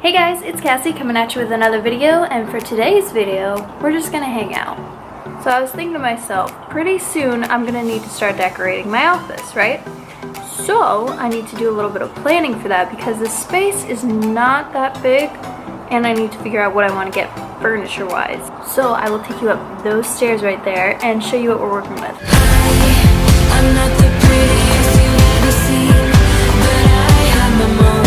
Hey guys, it's Cassie coming at you with another video, and for today's video, we're just gonna hang out. So I was thinking to myself, pretty soon I'm gonna need to start decorating my office, right? So I need to do a little bit of planning for that because the space is not that big and I need to figure out what I want to get furniture wise. So I will take you up those stairs right there and show you what we're working with. I'm not the prettiest you've ever seen, but I have my moments.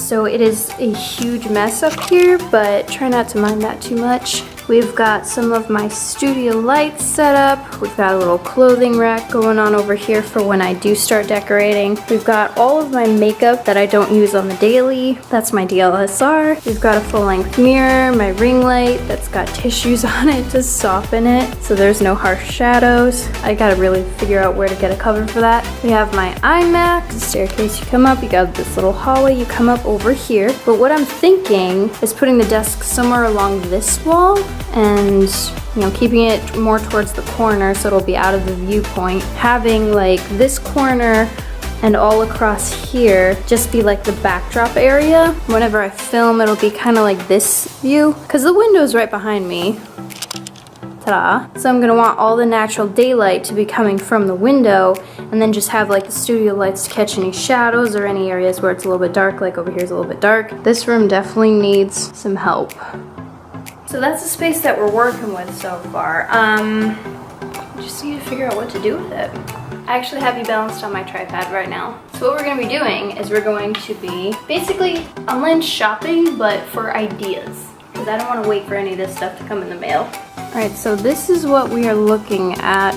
So it is a huge mess up here, but try not to mind that too much. We've got some of my studio lights set up. We've got a little clothing rack going on over here for when I do start decorating. We've got all of my makeup that I don't use on the daily. That's my DLSR. We've got a full-length mirror, my ring light that's got tissues on it to soften it so there's no harsh shadows. I gotta really figure out where to get a cover for that. We have my iMac, the staircase you come up, you got this little hallway you come up over here. But what I'm thinking is putting the desk somewhere along this wall and keeping it more towards the corner so it'll be out of the viewpoint. Having like this corner and all across here just be like the backdrop area. Whenever I film, it'll be kind of like this view because the window's right behind me. Ta-da. So I'm gonna want all the natural daylight to be coming from the window and then just have like the studio lights to catch any shadows or any areas where it's a little bit dark, like over here is a little bit dark. This room definitely needs some help. So that's the space that we're working with so far. Just need to figure out what to do with it. I actually have you balanced on my tripod right now. So what we're gonna be doing is we're going to be basically online shopping, but for ideas. Because I don't wanna wait for any of this stuff to come in the mail. All right, so this is what we are looking at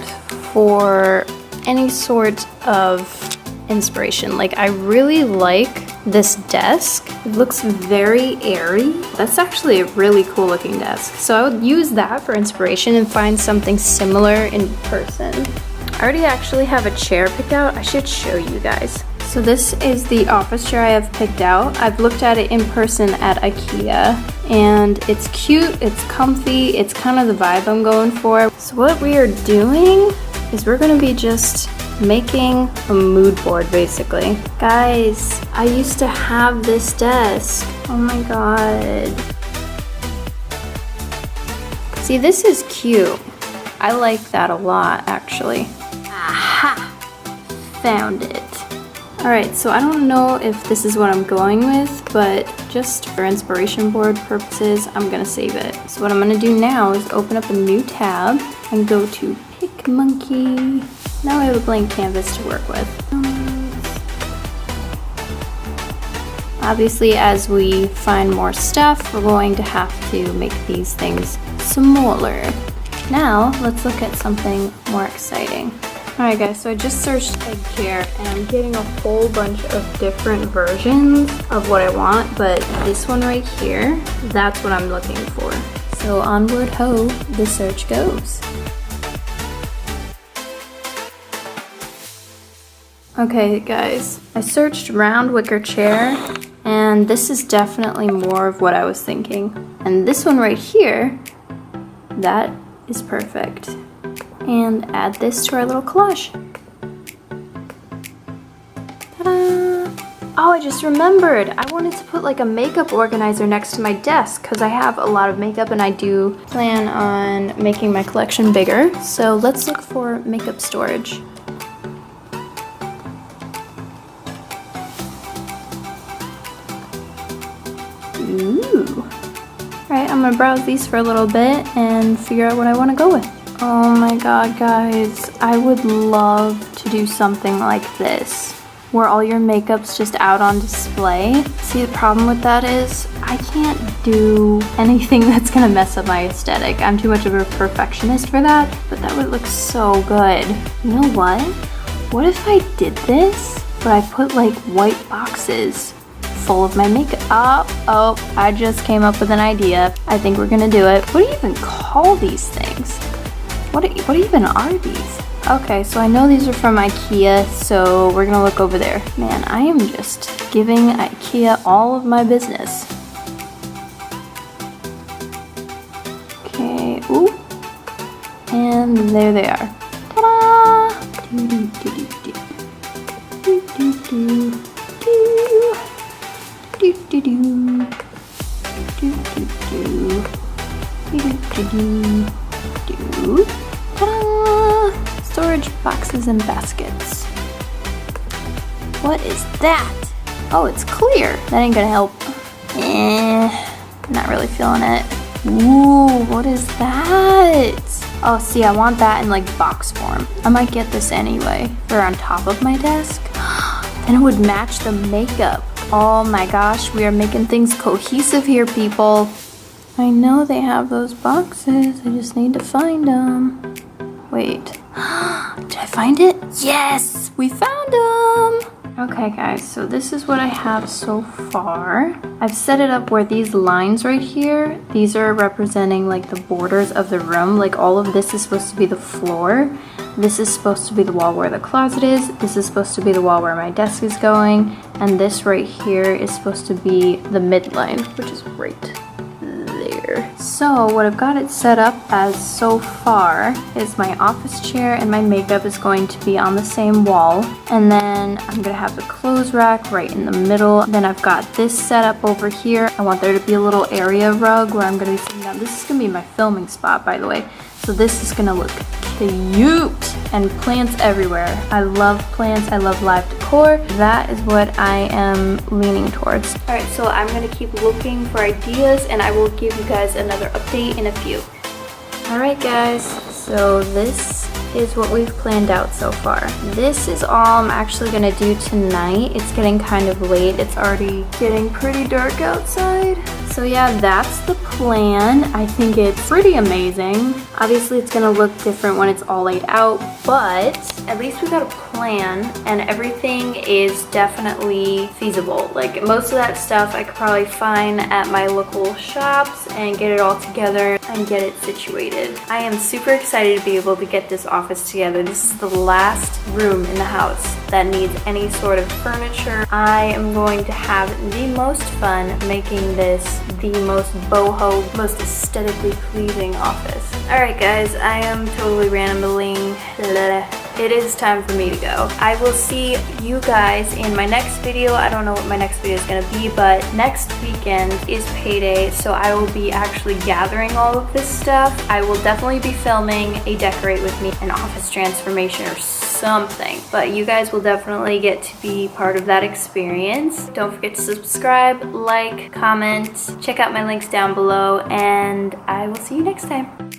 for any sort of inspiration. Like I really like this desk. It looks very airy. That's actually a really cool looking desk. So I would use that for inspiration and find something similar in person. I already actually have a chair picked out. I should show you guys. So this is the office chair I have picked out. I've looked at it in person at IKEA and it's cute, it's comfy, it's kind of the vibe I'm going for. So what we are doing is we're gonna be just making a mood board basically. Guys, I used to have this desk. Oh my god. See, this is cute. I like that a lot actually. Aha! Found it. Alright, so I don't know if this is what I'm going with, but just for inspiration board purposes, I'm gonna save it. So what I'm gonna do now is open up a new tab and go to PicMonkey. Now I have a blank canvas to work with. Obviously, as we find more stuff, we're going to have to make these things smaller. Now, let's look at something more exciting. Alright guys, so I just searched egg chair and I'm getting a whole bunch of different versions of what I want, but this one right here, that's what I'm looking for. So onward ho, the search goes. Okay guys, I searched round wicker chair and this is definitely more of what I was thinking. And this one right here, that is perfect. And add this to our little collage. Ta-da! Oh, I just remembered. I wanted to put like a makeup organizer next to my desk because I have a lot of makeup and I do plan on making my collection bigger. So let's look for makeup storage. Ooh. Alright, I'm gonna browse these for a little bit and figure out what I want to go with. Oh my god, guys, I would love to do something like this, where all your makeup's just out on display. See, the problem with that is I can't do anything that's gonna mess up my aesthetic. I'm too much of a perfectionist for that, but that would look so good. You know what? What if I did this, but I put like white boxes full of my makeup? Oh, I just came up with an idea. I think we're gonna do it. What do you even call these things? What even are these? Okay, so I know these are from IKEA, so we're gonna look over there. Man, I am just giving IKEA all of my business. Okay, ooh. And there they are. Ta-da! Do-do-do-do-do. Do-do-do. Do. Do-do-do. Ta-da! Storage boxes and baskets. What is that? Oh, it's clear. That ain't gonna help. Not really feeling it. Ooh, what is that? Oh, see, I want that in like box form. I might get this anyway. Or on top of my desk. Then it would match the makeup. Oh my gosh, we are making things cohesive here, people. I know they have those boxes. I just need to find them. Wait. Did I find it? Yes, we found them. Okay guys, so this is what I have so far. I've set it up where these lines right here, these are representing like the borders of the room. Like all of this is supposed to be the floor. This is supposed to be the wall where the closet is. This is supposed to be the wall where my desk is going. And this right here is supposed to be the midline, which is right there. So what I've got it set up as so far is my office chair and my makeup is going to be on the same wall. And then I'm gonna have the clothes rack right in the middle. Then I've got this set up over here. I want there to be a little area rug where I'm gonna be sitting down. This is gonna be my filming spot, by the way. So this is gonna look cute, and plants everywhere. I love plants, I love live decor. That is what I am leaning towards. All right, so I'm gonna keep looking for ideas and I will give you guys another update in a few. All right guys, so this is what we've planned out so far. This is all I'm actually gonna do tonight. It's getting kind of late. It's already getting pretty dark outside. So yeah, that's the plan. I think it's pretty amazing. Obviously it's gonna look different when it's all laid out, but at least we got a plan and everything is definitely feasible. Like most of that stuff I could probably find at my local shops and get it all together and get it situated. I am super excited to be able to get this office together. This is the last room in the house that needs any sort of furniture. I am going to have the most fun making this the most boho, most aesthetically pleasing office. Alright guys, I am totally rambling. It is time for me to go. I will see you guys in my next video. I don't know what my next video is going to be, but next weekend is payday, so I will be actually gathering all of this stuff. I will definitely be filming a decorate with me, an office transformation or something, but you guys will definitely get to be part of that experience. Don't forget to subscribe, like, comment, check out my links down below, and I will see you next time.